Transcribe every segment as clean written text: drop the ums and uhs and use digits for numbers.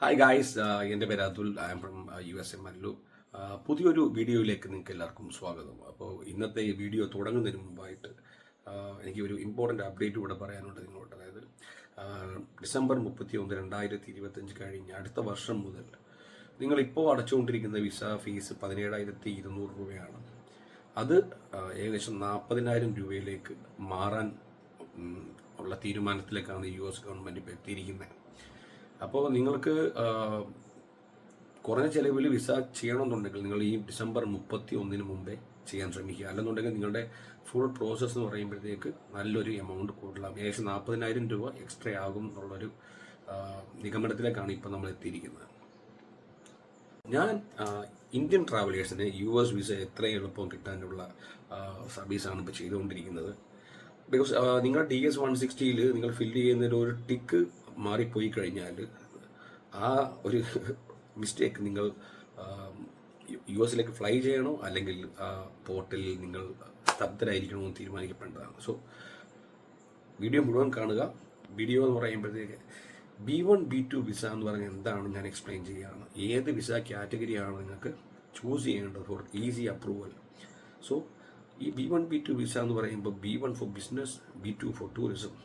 Hi guys, എൻ്റെ പേര് Athul. I am from USA Mallu. പുതിയൊരു വീഡിയോയിലേക്ക് നിങ്ങൾക്ക് എല്ലാവർക്കും സ്വാഗതം. അപ്പോൾ ഇന്നത്തെ ഈ വീഡിയോ തുടങ്ങുന്നതിന് മുമ്പായിട്ട് എനിക്ക് ഒരു ഇമ്പോർട്ടൻ്റ് അപ്ഡേറ്റ് കൂടെ പറയാനുണ്ട് നിങ്ങളോട്. അതായത് ഡിസംബർ 31, 2025 കഴിഞ്ഞ് അടുത്ത വർഷം മുതൽ നിങ്ങളിപ്പോൾ അടച്ചുകൊണ്ടിരിക്കുന്ന വിസ ഫീസ് 17,200 രൂപയാണ്. അത് ഏകദേശം 40,000 രൂപയിലേക്ക് മാറാൻ ഉള്ള തീരുമാനത്തിലേക്കാണ് US ഗവൺമെൻറ് ഇപ്പോൾ എത്തിയിരിക്കുന്നത്. അപ്പോൾ നിങ്ങൾക്ക് കുറഞ്ഞ ചിലവിൽ വിസ ചെയ്യണമെന്നുണ്ടെങ്കിൽ നിങ്ങൾ ഈ ഡിസംബർ 31 മുമ്പേ ചെയ്യാൻ ശ്രമിക്കുക. അല്ലെന്നുണ്ടെങ്കിൽ നിങ്ങളുടെ ഫുൾ പ്രോസസ്സ് എന്ന് പറയുമ്പോഴത്തേക്ക് നല്ലൊരു എമൗണ്ട് കൂടുതലാകും. ഏകദേശം 40,000 രൂപ എക്സ്ട്രാ ആകും എന്നുള്ളൊരു നിഗമനത്തിലേക്കാണ് ഇപ്പോൾ നമ്മൾ എത്തിയിരിക്കുന്നത്. ഞാൻ ഇന്ത്യൻ ട്രാവലേഴ്സിന് US വിസ എത്രയും എളുപ്പം കിട്ടാനുള്ള സർവീസാണ് ഇപ്പോൾ ചെയ്തുകൊണ്ടിരിക്കുന്നത്. ബിക്കോസ് നിങ്ങളുടെ DS-160 നിങ്ങൾ ഫില്ല് ചെയ്യുന്നതിൽ ഒരു ടിക്ക് മാറിപ്പോയി കഴിഞ്ഞാൽ ആ ഒരു മിസ്റ്റേക്ക് നിങ്ങൾ US ഫ്ലൈ ചെയ്യണോ അല്ലെങ്കിൽ ആ പോർട്ടിൽ നിങ്ങൾ സ്തബ്ധരായിരിക്കണോ എന്ന് തീരുമാനിക്കപ്പെടേണ്ടതാണ്. സോ വീഡിയോ മുഴുവൻ കാണുക. വീഡിയോ എന്ന് പറയുമ്പോഴത്തേക്ക് B1 B2 വിസ എന്ന് പറഞ്ഞാൽ എന്താണ് ഞാൻ എക്സ്പ്ലെയിൻ ചെയ്യുകയാണ്. ഏത് വിസ കാറ്റഗറിയാണ് നിങ്ങൾക്ക് ചൂസ് ചെയ്യേണ്ടത് ഫോർ ഈസി അപ്രൂവൽ. സോ ഈ B1 B2 വിസ എന്ന് പറയുമ്പോൾ B1 four business, B2 four tourism.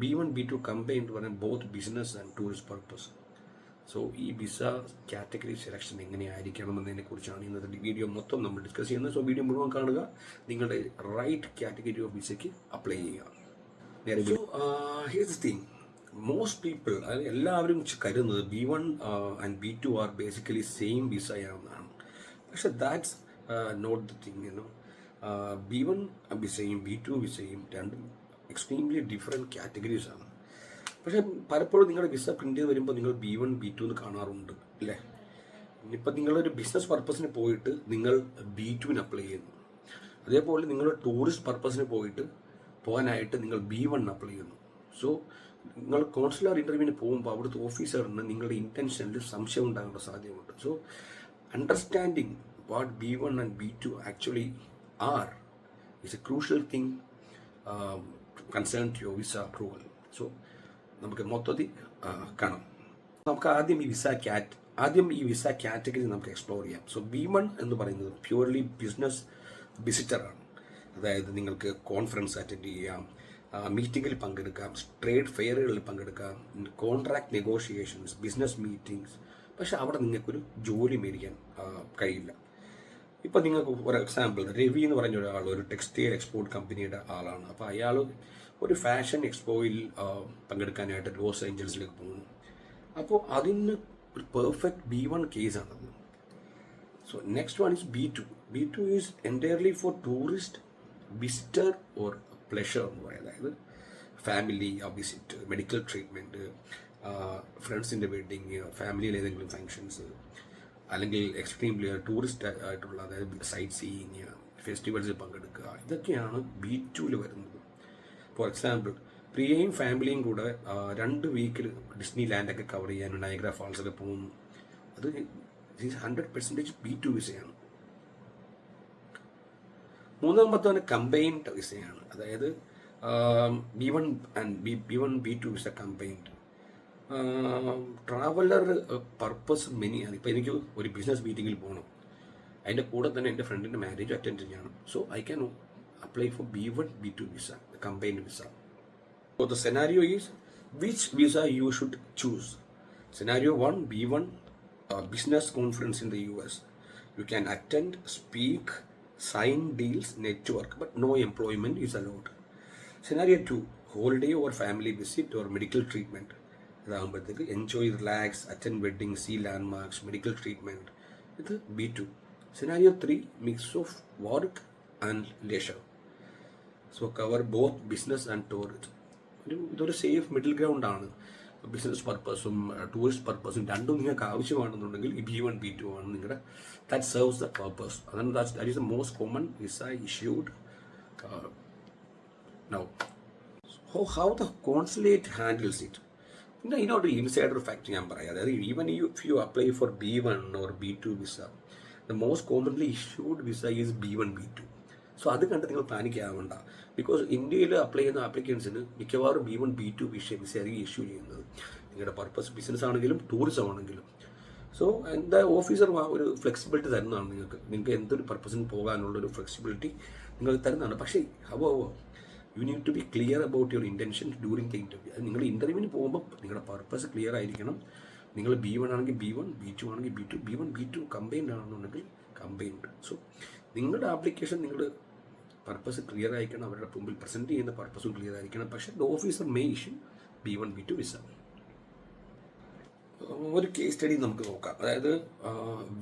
B1 B2 combine എന്ന് പറയുന്നത് both business and tourist purpose. So ഈ വിസ കാറ്റഗറി സെലക്ഷൻ എങ്ങനെയായിരിക്കണം എന്നതിനെ കുറിച്ചാണ് ഇന്നത്തെ വീഡിയോ മൊത്തം നമ്മൾ ഡിസ്കസ് ചെയ്യുന്നത്. സോ വീഡിയോ മുഴുവൻ കാണുക, നിങ്ങളുടെ റൈറ്റ് കാറ്റഗറി ഓഫ് വിസയ്ക്ക് അപ്ലൈ ചെയ്യുക. Here's the thing, most people, അതായത് എല്ലാവരും കരുതുന്നത് B1 and B2 are basically same വിസയാണെന്നാണ്. പക്ഷെ that's not the thing. B1 വിസയും B2 വിസയും രണ്ടും എക്സ്ട്രീംലി ഡിഫറെൻറ്റ് കാറ്റഗറീസ് ആണ്. പക്ഷേ പലപ്പോഴും നിങ്ങളുടെ വിസ പ്രിൻ്റ് ചെയ്ത് വരുമ്പോൾ നിങ്ങൾ B1 B2 എന്ന് കാണാറുണ്ട് അല്ലേ. ഇനിയിപ്പോൾ നിങ്ങളൊരു ബിസിനസ് പർപ്പസിന് പോയിട്ട് നിങ്ങൾ B2 അപ്ലൈ ചെയ്യുന്നു. അതേപോലെ നിങ്ങൾ ടൂറിസ്റ്റ് പർപ്പസിന് പോകാനായിട്ട് നിങ്ങൾ B1 അപ്ലൈ ചെയ്യുന്നു. സോ നിങ്ങൾ കോൺസുലർ ഇൻ്റർവ്യൂവിന് പോകുമ്പോൾ അവിടുത്തെ ഓഫീസറിന് നിങ്ങളുടെ ഇൻറ്റൻഷനിൽ സംശയം ഉണ്ടാകാനുള്ള സാധ്യതയുണ്ട്. So understanding what B1 and B2 actually are is a crucial thing concerned to your visa approval. So നമുക്ക് മൊത്തത്തിൽ കാണാം. നമുക്ക് ആദ്യം ഈ വിസ കാറ്റഗറി നമുക്ക് എക്സ്പ്ലോർ ചെയ്യാം. സോ B1 എന്ന് പറയുന്നത് പ്യൂർലി ബിസിനസ് വിസിറ്ററാണ്. അതായത് നിങ്ങൾക്ക് കോൺഫറൻസ് അറ്റൻഡ് ചെയ്യാം, മീറ്റിങ്ങിൽ പങ്കെടുക്കാം, ട്രേഡ് ഫെയറുകളിൽ പങ്കെടുക്കാം, കോൺട്രാക്ട് നെഗോഷിയേഷൻസ്, ബിസിനസ് മീറ്റിംഗ്സ്. പക്ഷെ അവിടെ നിങ്ങൾക്കൊരു ജോലി മേടിക്കാൻ കഴിയില്ല. ഇപ്പം നിങ്ങൾക്ക് ഫോർ എക്സാമ്പിൾ രവി എന്ന് പറഞ്ഞ ഒരാൾ ഒരു ടെക്സ്റ്റൈൽ എക്സ്പോർട്ട് കമ്പനിയുടെ ആളാണ്. അപ്പോൾ അയാൾ ഒരു ഫാഷൻ എക്സ്പോയിൽ പങ്കെടുക്കാനായിട്ട് ലോസ് ഏഞ്ചൽസിലേക്ക് പോകുന്നു. അപ്പോൾ അതിന് ഒരു പെർഫെക്റ്റ് B1 കേസാണത്. So next one is B2. B2 is entirely for tourist visitor or pleasure എന്ന് പറയും. അതായത് ഫാമിലി വിസിറ്റ്, മെഡിക്കൽ ട്രീറ്റ്മെൻറ്റ്, ഫ്രണ്ട്സിൻ്റെ വെഡ്ഡിങ്, ഫാമിലിയിൽ ഏതെങ്കിലും ഫങ്ഷൻസ്, അല്ലെങ്കിൽ എക്സ്ട്രീംലി ടൂറിസ്റ്റ് ആയിട്ടുള്ള, അതായത് സൈറ്റ് സീയിങ്, ഫെസ്റ്റിവൽസിൽ പങ്കെടുക്കുക. ഇതൊക്കെയാണ് B2 വരുന്നത്. ഫോർ എക്സാമ്പിൾ പ്രിയയും ഫാമിലിയും കൂടെ 2 വീക്കിൽ ഡിസ്നി ലാൻഡൊക്കെ കവർ ചെയ്യാനും നയഗ്ര ഫാൾസൊക്കെ പോകുന്നു. അത് 100% B2 വിസയാണ്. മൂന്നാമത്തെ തന്നെ കമ്പൈൻഡ് വിസയാണ്. അതായത് B1 B2 visa combined. Traveller purpose മെനിയാണ്. ഇപ്പോൾ എനിക്ക് ഒരു ബിസിനസ് മീറ്റിങ്ങിൽ പോകണം, അതിൻ്റെ കൂടെ തന്നെ എൻ്റെ ഫ്രണ്ടിൻ്റെ മാരേജ് അറ്റൻഡ് ചെയ്യണം. So I can apply for B1 B2 visa, combined visa. So the scenario is which visa you should choose. Scenario 1, B1, business conference in the US. You can attend, speak, sign deals, network, but no employment is allowed. Scenario 2, holiday or family visit or medical treatment. അതാകുമ്പോഴത്തേക്ക് enjoy, relax, attend wedding, see landmarks, medical treatment. ഇത് B2. Scenario 3, mix of work and leisure. So cover both business and tourist. ഇതൊരു safe middle ground ആണ്. Business പർപ്പസും tourist പർപ്പസും രണ്ടും നിങ്ങൾക്ക് ആവശ്യമാണെന്നുണ്ടെങ്കിൽ ഈ B1 B2 ആണ് നിങ്ങളുടെ. That serves the purpose. അതാണ് that is the most common visa issued now. How the consulate handles it. പിന്നെ ഇതിനോട് ഇൻസൈഡർ ഫാക്ട് ഞാൻ പറയാം. അതായത് even if you apply for B1 or B2 visa, the most commonly issued visa is B1 B2. So അത് കണ്ട് നിങ്ങൾ panic ആവണ്ട. Because ഇന്ത്യയിൽ അപ്ലൈ ചെയ്യുന്ന ആപ്ലിക്കൻസിന് മിക്കവാറും B1 B2 വിസയായിരിക്കും ഇഷ്യൂ ചെയ്യുന്നത്. നിങ്ങളുടെ പർപ്പസ് ബിസിനസ് ആണെങ്കിലും ടൂറിസം ആണെങ്കിലും. സോ എന്താ ഓഫീസർ ഒരു ഫ്ലെക്സിബിലിറ്റി തരുന്നതാണ് നിങ്ങൾക്ക് എന്തൊരു പർപ്പസിന് പോകാനുള്ളൊരു ഫ്ലെക്സിബിലിറ്റി നിങ്ങൾ തരുന്നതാണ്. പക്ഷേ you need to be clear about your intention during the interview. അത് നിങ്ങൾ ഇൻ്റർവ്യൂവിന് പോകുമ്പോൾ നിങ്ങളുടെ പർപ്പസ് ക്ലിയർ ആയിരിക്കണം. നിങ്ങൾ B1 ആണെങ്കിൽ B1, B2 ആണെങ്കിൽ B2, B1 B2 കമ്പൈൻഡ് ആണെന്നുണ്ടെങ്കിൽ കമ്പൈൻഡ്. സോ നിങ്ങളുടെ ആപ്ലിക്കേഷൻ നിങ്ങൾ പർപ്പസ് ക്ലിയർ ആയിരിക്കണം, അവരുടെ മുമ്പിൽ പ്രസൻറ്റ് ചെയ്യുന്ന പർപ്പസും ക്ലിയർ ആയിരിക്കണം. പക്ഷേ the officer may issue B1 B2 visa. ഒരു കേസ് സ്റ്റഡി നമുക്ക് നോക്കാം. അതായത്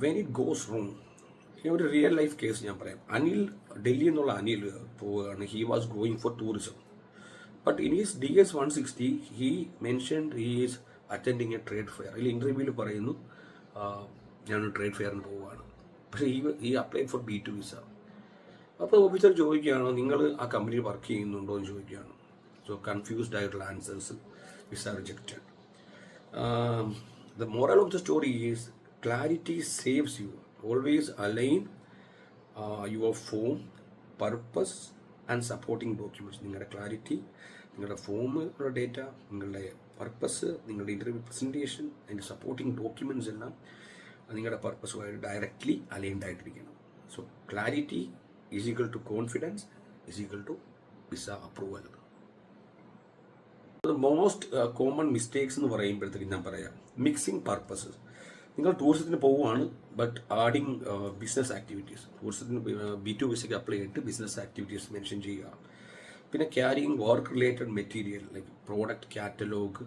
വെൻ ഇറ്റ് ഗോസ് റോങ്, ഒരു റിയൽ ലൈഫ് കേസ് ഞാൻ പറയാം. ഡൽഹി എന്നുള്ള അനിൽ പോവുകയാണ്. He was going for tourism, but in his DS 160 he mentioned he is attending A trade fair. അതിൽ ഇൻ്റർവ്യൂവിൽ പറയുന്നു ഞാനൊരു ട്രേഡ് ഫെയറിന് പോവുകയാണ്. പക്ഷേ ഈ അപ്ലൈ ഫോർ B2 വിസ. അപ്പോൾ ഓഫീസർ ചോദിക്കുകയാണോ നിങ്ങൾ ആ കമ്പനിയിൽ വർക്ക് ചെയ്യുന്നുണ്ടോ എന്ന് ചോദിക്കുകയാണ്. സോ കൺഫ്യൂസ്ഡ് ആയിട്ടുള്ള answers, visa rejected. The moral of the story is clarity saves you. Always align your form, purpose and supporting documents. നിങ്ങളുടെ ക്ലാരിറ്റി, നിങ്ങളുടെ ഫോം, ഡേറ്റ, നിങ്ങളുടെ പർപ്പസ്, നിങ്ങളുടെ ഇൻ്റർവ്യൂ പ്രസൻറ്റേഷൻ, അതിൻ്റെ സപ്പോർട്ടിംഗ് ഡോക്യുമെൻറ്റ്സ് എല്ലാം നിങ്ങളുടെ പർപ്പസുമായിട്ട് ഡയറക്റ്റ്ലി അലൈൻഡ് ആയിട്ടിരിക്കണം. So clarity is equal to confidence is equal to visa approval. Most common mistakes എന്ന് പറയുമ്പോഴത്തേക്കും ഞാൻ പറയാം, മിക്സിങ് പർപ്പസസ്. നിങ്ങൾ ടൂറിസത്തിന് പോവുകയാണ്, ബട്ട് ആഡിങ് ബിസിനസ് ആക്ടിവിറ്റീസ്. ടൂറിസത്തിന് B2 വിസയ്ക്ക് അപ്ലൈ ചെയ്തിട്ട് ബിസിനസ് ആക്ടിവിറ്റീസ് മെൻഷൻ ചെയ്യുക. പിന്നെ carrying work related material like product catalogue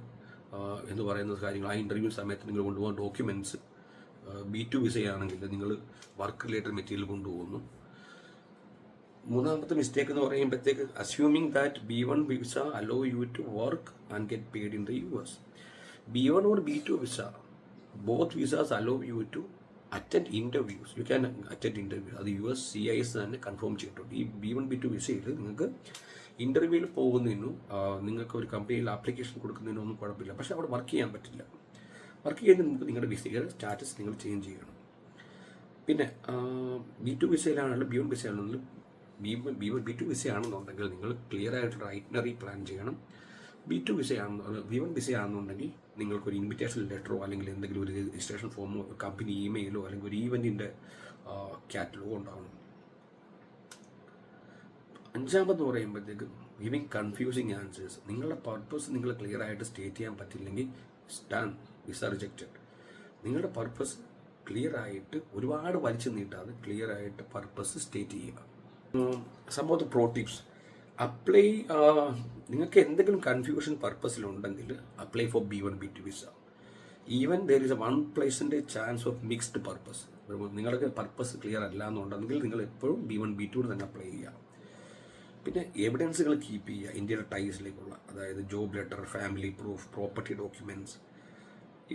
എന്ന് പറയുന്ന കാര്യങ്ങൾ. ആ ഇൻ്റർവ്യൂ സമയത്ത് നിങ്ങൾ കൊണ്ടുപോകുന്ന ഡോക്യുമെൻറ്റ്സ്. B2 വിസയാണെങ്കിൽ നിങ്ങൾ വർക്ക് റിലേറ്റഡ് മെറ്റീരിയൽ കൊണ്ടുപോകുന്നു. മൂന്നാമത്തെ മിസ്റ്റേക്ക് എന്ന് പറയുമ്പോഴത്തേക്ക് assuming that B1 visa allow you to work and get paid in the US. B1 or B2 visa, both visas allow you to attend interviews. You can attend interviews. അത് US CIS തന്നെ confirm ചെയ്തിട്ടുണ്ട്. ഈ B1 B2 വിസയിൽ നിങ്ങൾക്ക് ഇൻ്റർവ്യൂവിൽ പോകുന്നതിനും നിങ്ങൾക്ക് ഒരു കമ്പനിയിൽ ആപ്ലിക്കേഷൻ കൊടുക്കുന്നതിനും ഒന്നും കുഴപ്പമില്ല. പക്ഷേ അവിടെ വർക്ക് ചെയ്യാൻ പറ്റില്ല. വർക്ക് ചെയ്യുന്നതിന് നിങ്ങൾക്ക് നിങ്ങളുടെ വിസയുടെ സ്റ്റാറ്റസ് നിങ്ങൾ ചേഞ്ച് ചെയ്യണം. പിന്നെ B2 വിസയിലാണെങ്കിലും B1 വിസയിലാണെങ്കിലും B2 വിസയാണെന്നുണ്ടെങ്കിൽ നിങ്ങൾ ക്ലിയർ ആയിട്ടുള്ള ഐറ്റിനറി പ്ലാൻ ചെയ്യണം. B1 വിസയാണെന്നുണ്ടെങ്കിൽ നിങ്ങൾക്കൊരു ഇൻവിറ്റേഷൻ ലെറ്ററോ അല്ലെങ്കിൽ എന്തെങ്കിലും ഒരു രജിസ്ട്രേഷൻ ഫോമോ കമ്പനി ഇമെയിലോ അല്ലെങ്കിൽ ഒരു ഈവൻറ്റിൻ്റെ കാറ്റലോഗോ ഉണ്ടാവണം. അഞ്ചാമതെന്ന് പറയുമ്പോഴത്തേക്ക് ഗിവിങ് കൺഫ്യൂസിങ് ആൻസേഴ്സ്. നിങ്ങളുടെ പർപ്പസ് നിങ്ങൾ ക്ലിയർ ആയിട്ട് സ്റ്റേറ്റ് ചെയ്യാൻ പറ്റില്ലെങ്കിൽ വിസ റിജക്റ്റഡ്. നിങ്ങളുടെ പർപ്പസ് ക്ലിയർ ആയിട്ട് ഒരുപാട് വലിച്ചു നീട്ടാതെ ക്ലിയർ ആയിട്ട് പർപ്പസ് സ്റ്റേറ്റ് ചെയ്യുക. Some of the pro tips. Apply നിങ്ങൾക്ക് എന്തെങ്കിലും കൺഫ്യൂഷൻ പർപ്പസിലുണ്ടെങ്കിൽ apply for B1 B2 visa. Even there is a 1% chance of mixed purpose. നിങ്ങൾക്ക് പർപ്പസ് ക്ലിയർ അല്ല എന്നുണ്ടെങ്കിൽ നിങ്ങൾ എപ്പോഴും B1 B2 തന്നെ അപ്ലൈ ചെയ്യുക. പിന്നെ എവിഡൻസുകൾ കീപ്പ് ചെയ്യുക ഇന്ത്യയുടെ ടൈസിലേക്കുള്ള, അതായത് job letter, family proof, property documents.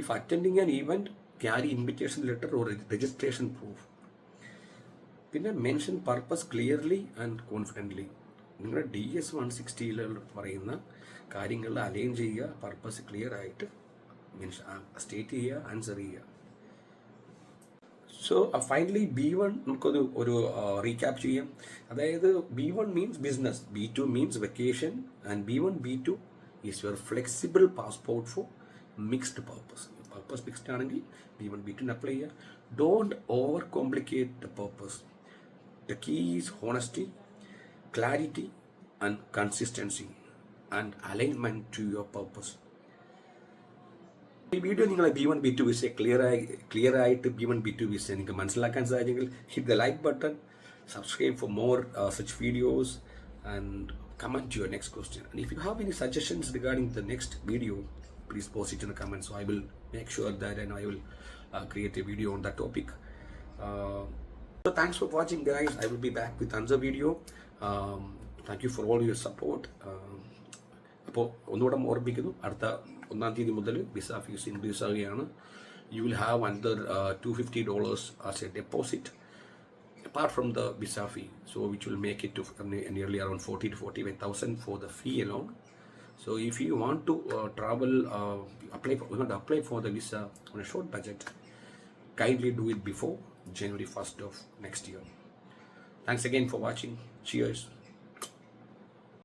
If attending an event carry invitation letter or registration proof. പിന്നെ mention purpose clearly and confidently. നിങ്ങളുടെ DS 160 പറയുന്ന കാര്യങ്ങളിൽ അലൈൻ ചെയ്യുക, പർപ്പസ് ക്ലിയർ ആയിട്ട് സ്റ്റേറ്റ് ചെയ്യുക, ആൻസർ ചെയ്യുക. സോ ഫൈനലി B1 നമുക്കൊരു റീക്യാപ്പ് ചെയ്യാം. അതായത് B1 means business, B2 means vacation and B1 B2 is your flexible passport for mixed purpose. Purpose mixed ആണെങ്കിൽ B1 B2 അപ്ലൈ ചെയ്യുക. Don't over complicate the purpose. The key is honesty, clarity and consistency and alignment to your purpose. ഈ video നിങ്ങളെ B1 B2 visa clear ആയിട്ട് B1 B2 visa നിങ്ങൾക്ക് മനസ്സിലാക്കാൻ സാധിച്ചെങ്കിൽ hit the like button, subscribe for more such videos and comment your next question. And if you have any suggestions regarding the next video, please post it in the comments, so I will make sure that and I will create a video on that topic. So thanks for watching, guys. I will be back with another video. Thank you for all your support. അപ്പോൾ ഒന്നുകൂടെ ഓർമ്മിക്കുന്നു, അടുത്ത 1-ാം തീയതി മുതൽ visa fees increase ആവുകയാണ്. You will have another $250 as a deposit apart from the visa fee, so which will make it to nearly around 40,000 to 45,000 for the fee alone. So if you want to apply for the visa on a short budget, kindly do it before January 1st of next year. Thanks again for watching. Cheers.